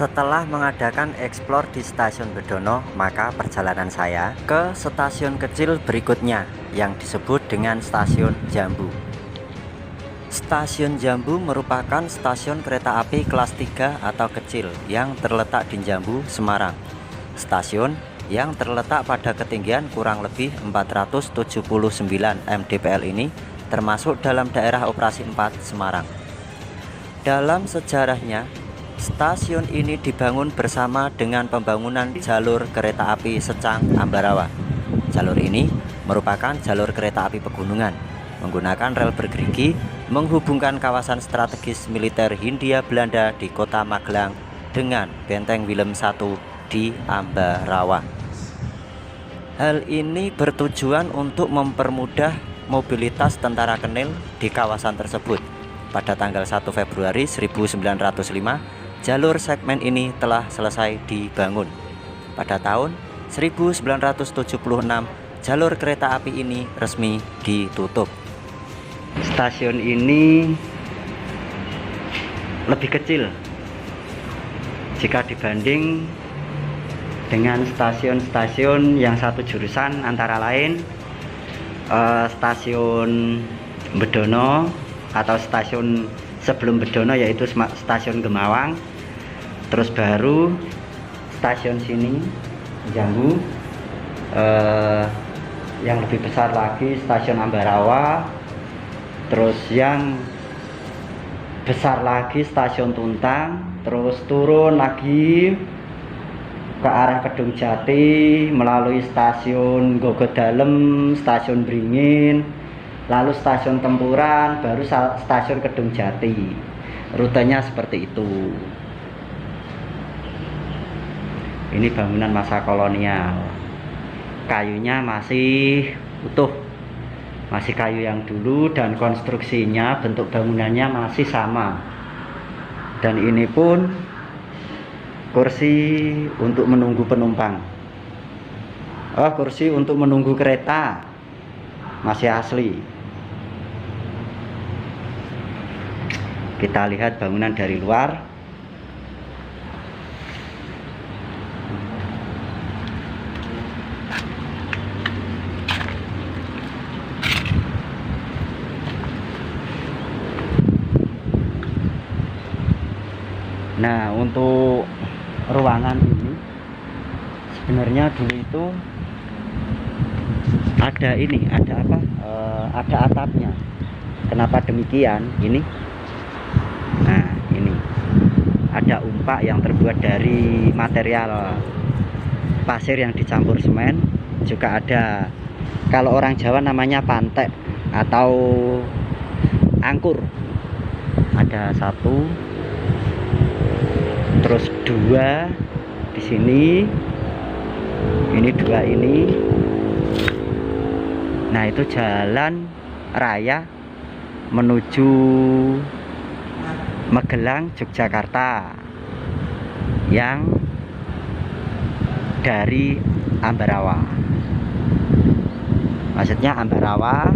Setelah mengadakan eksplor di stasiun Bedono, maka perjalanan saya ke stasiun kecil berikutnya yang disebut dengan stasiun Jambu. Stasiun Jambu merupakan stasiun kereta api kelas 3 atau kecil yang terletak di Jambu, Semarang. Stasiun yang terletak pada ketinggian kurang lebih 479 mdpl ini termasuk dalam daerah operasi 4 Semarang. Dalam sejarahnya, stasiun ini dibangun bersama dengan pembangunan jalur kereta api Secang Ambarawa. Jalur ini merupakan jalur kereta api pegunungan, menggunakan rel bergerigi menghubungkan kawasan strategis militer Hindia Belanda di kota Magelang dengan Benteng Willem I di Ambarawa. Hal ini bertujuan untuk mempermudah mobilitas tentara Kenil di kawasan tersebut. Pada tanggal 1 Februari 1905, jalur segmen ini telah selesai dibangun. Pada tahun 1976, jalur kereta api ini resmi ditutup. Stasiun ini lebih kecil jika dibanding dengan stasiun-stasiun yang satu jurusan, antara lain stasiun Bedono atau stasiun sebelum Bedono, yaitu stasiun Gemawang. Terus baru stasiun sini Jambu, yang lebih besar lagi stasiun Ambarawa. Terus yang besar lagi stasiun Tuntang. Terus turun lagi ke arah Kedung Jati melalui stasiun Gogodalem, stasiun Bringin, lalu stasiun Tempuran, baru stasiun Kedung Jati. Rutenya seperti itu. Ini bangunan masa kolonial, kayunya masih utuh, masih kayu yang dulu, dan konstruksinya, bentuk bangunannya masih sama. Dan ini pun kursi untuk menunggu penumpang, kursi untuk menunggu kereta, masih asli. Kita lihat bangunan dari luar. Nah, untuk ruangan ini sebenarnya dulu itu ada apa? Ada atapnya. Kenapa demikian? Ini. Nah, ini ada umpak yang terbuat dari material pasir yang dicampur semen. Juga ada, kalau orang Jawa namanya pantek atau angkur. Ada satu, terus dua di sini, ini dua ini. Nah, itu jalan raya menuju Magelang, Yogyakarta, yang dari Ambarawa. Maksudnya Ambarawa,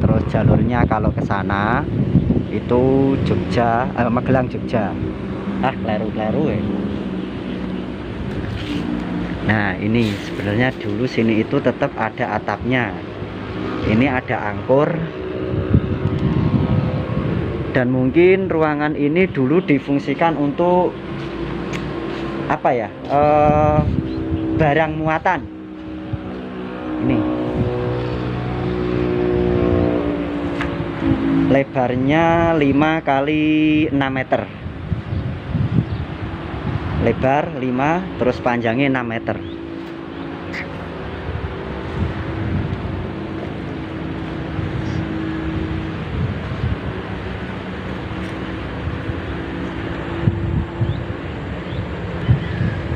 terus jalurnya kalau ke sana itu Jogja, Magelang, Jogja. Kleru-kleru ya. Nah, ini sebenarnya dulu sini itu tetap ada atapnya. Ini ada angkor. Dan mungkin ruangan ini dulu difungsikan untuk apa ya? Barang muatan. Ini. Lebarnya 5 kali 6 meter. Lebar 5, terus panjangnya 6 meter.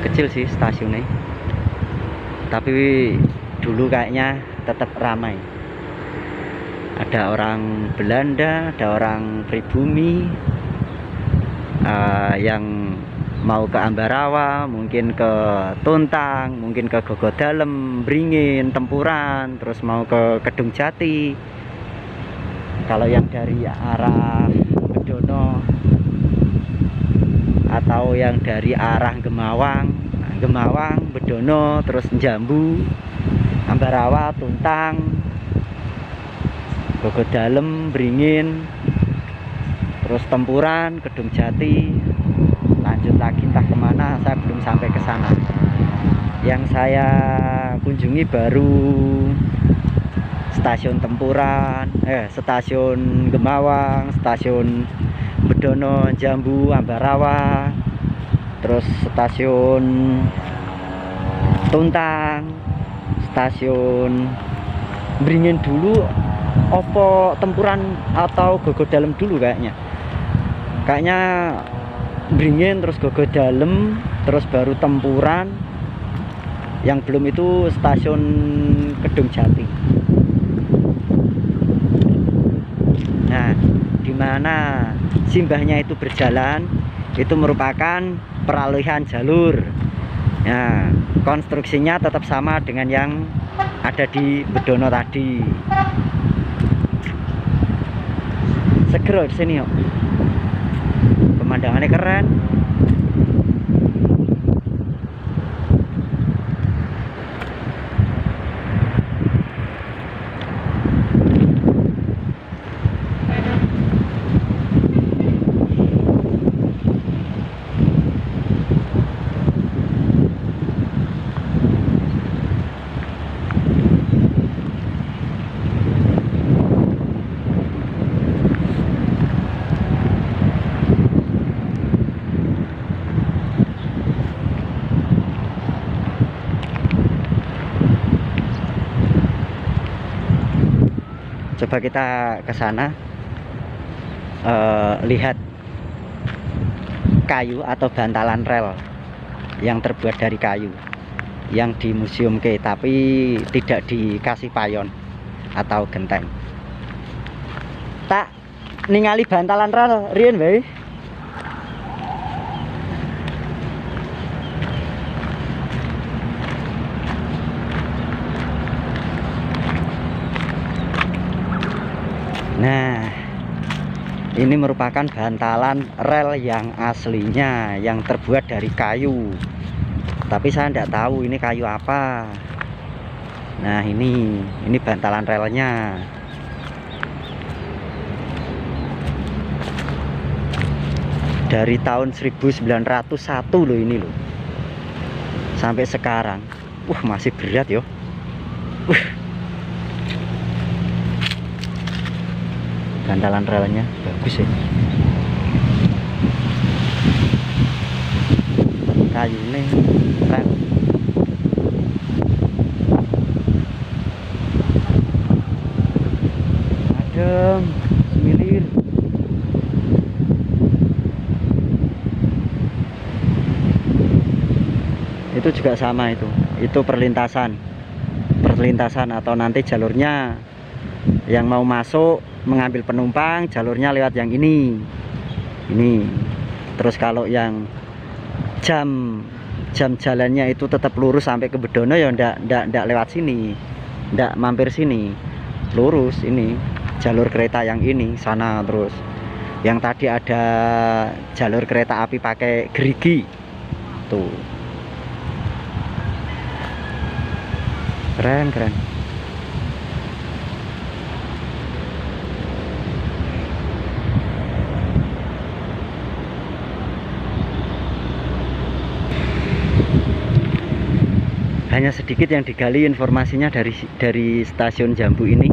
Kecil sih stasiunnya, tapi dulu kayaknya tetap ramai. Ada orang Belanda, ada orang pribumi yang mau ke Ambarawa, mungkin ke Tuntang, mungkin ke Gogodalem, Bringin, Tempuran, terus mau ke Kedung Jati. Kalau yang dari arah Bedono atau yang dari arah Gemawang, Bedono, terus Jambu, Ambarawa, Tuntang, Gogodalem, Beringin, terus Tempuran, Kedung Jati, lanjut lagi entah kemana, saya belum sampai ke sana. Yang saya kunjungi baru stasiun Tempuran, stasiun Gemawang, stasiun Bedono, Jambu, Ambarawa, terus stasiun Tuntang, stasiun Beringin dulu, opo Tempuran atau Gogodalem dulu kayaknya. Kayaknya Beringin, terus Gogodalem, terus baru Tempuran. Yang belum itu stasiun Kedung Jati. Nah, di mana simbahnya itu berjalan, itu merupakan peralihan jalur. Nah, konstruksinya tetap sama dengan yang ada di Bedono tadi. Seger di sini, yuk. Pemandangannya keren. Coba kita ke sana, lihat kayu atau bantalan rel yang terbuat dari kayu yang di Museum K, tapi tidak dikasih payon atau genteng. Tak ningali bantalan rel riyen wae. Nah, ini merupakan bantalan rel yang aslinya, yang terbuat dari kayu. Tapi saya tidak tahu ini kayu apa. Nah, ini bantalan relnya. Dari tahun 1901 loh ini loh. Sampai sekarang. Masih berat yo. Bantalan relnya bagus ya. Kayu ini keren. Adem, semilir. Itu juga sama itu perlintasan atau nanti jalurnya yang mau masuk mengambil penumpang jalurnya lewat yang ini. Terus kalau yang jam jalannya itu tetap lurus sampai ke Bedono ya ndak lewat sini, ndak mampir sini, lurus ini jalur kereta yang ini sana. Terus yang tadi ada jalur kereta api pakai gerigi tuh, keren. Hanya sedikit yang digali informasinya dari stasiun Jambu ini,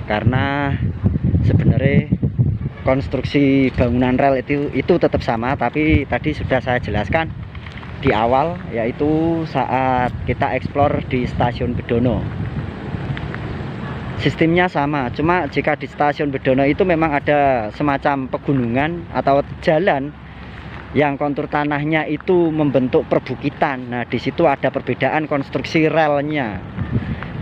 karena sebenarnya konstruksi bangunan rel itu tetap sama, tapi tadi sudah saya jelaskan di awal, yaitu saat kita eksplor di stasiun Bedono. Sistemnya sama, cuma jika di stasiun Bedono itu memang ada semacam pegunungan atau jalan yang kontur tanahnya itu membentuk perbukitan. Nah, di situ ada perbedaan konstruksi relnya.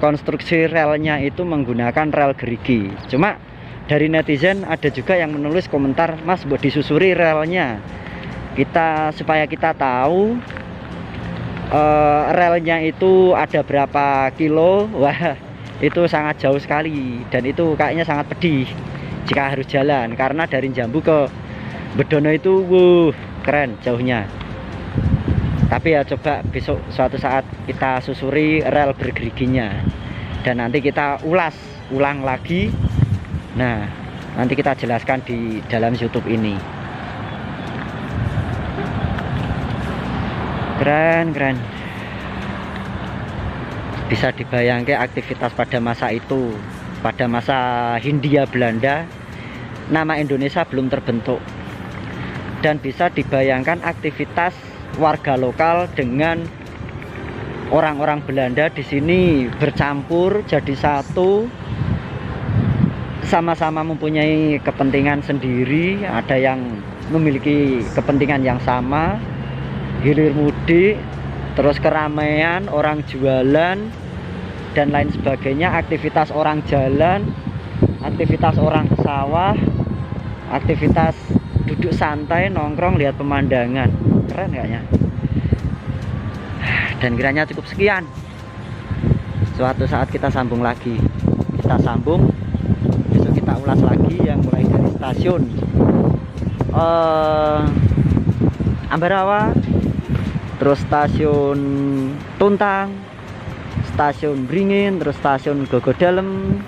Konstruksi relnya itu menggunakan rel gerigi. Cuma dari netizen ada juga yang menulis komentar, "Mas, buat disusuri relnya." Supaya kita tahu relnya itu ada berapa kilo. Wah, itu sangat jauh sekali dan itu kayaknya sangat pedih jika harus jalan, karena dari Jambu ke Bedono itu keren jauhnya. Tapi ya coba besok suatu saat kita susuri rel bergeriginya dan nanti kita ulang lagi. Nah, nanti kita jelaskan di dalam YouTube ini. Keren. Bisa dibayangkan aktivitas pada masa itu, pada masa Hindia Belanda, nama Indonesia belum terbentuk. Dan bisa dibayangkan aktivitas warga lokal dengan orang-orang Belanda di sini bercampur jadi satu, sama-sama mempunyai kepentingan sendiri. Ada yang memiliki kepentingan yang sama, hilir mudik, terus keramaian, orang jualan dan lain sebagainya, aktivitas orang jalan, aktivitas orang ke sawah, aktivitas duduk santai nongkrong lihat pemandangan. Keren kayaknya. Dan kiranya cukup sekian. Suatu saat kita sambung lagi. Kita sambung, besok kita ulas lagi yang mulai dari stasiun Ambarawa, terus stasiun Tuntang, stasiun Bringin, terus stasiun Gogodalem,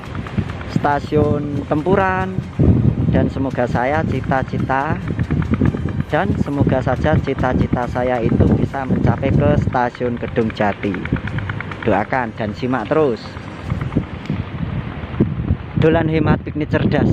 stasiun Tempuran. Dan semoga saya semoga saja cita-cita saya itu bisa mencapai ke stasiun Kedung Jati. Doakan dan simak terus. Dolan hemat piknik cerdas.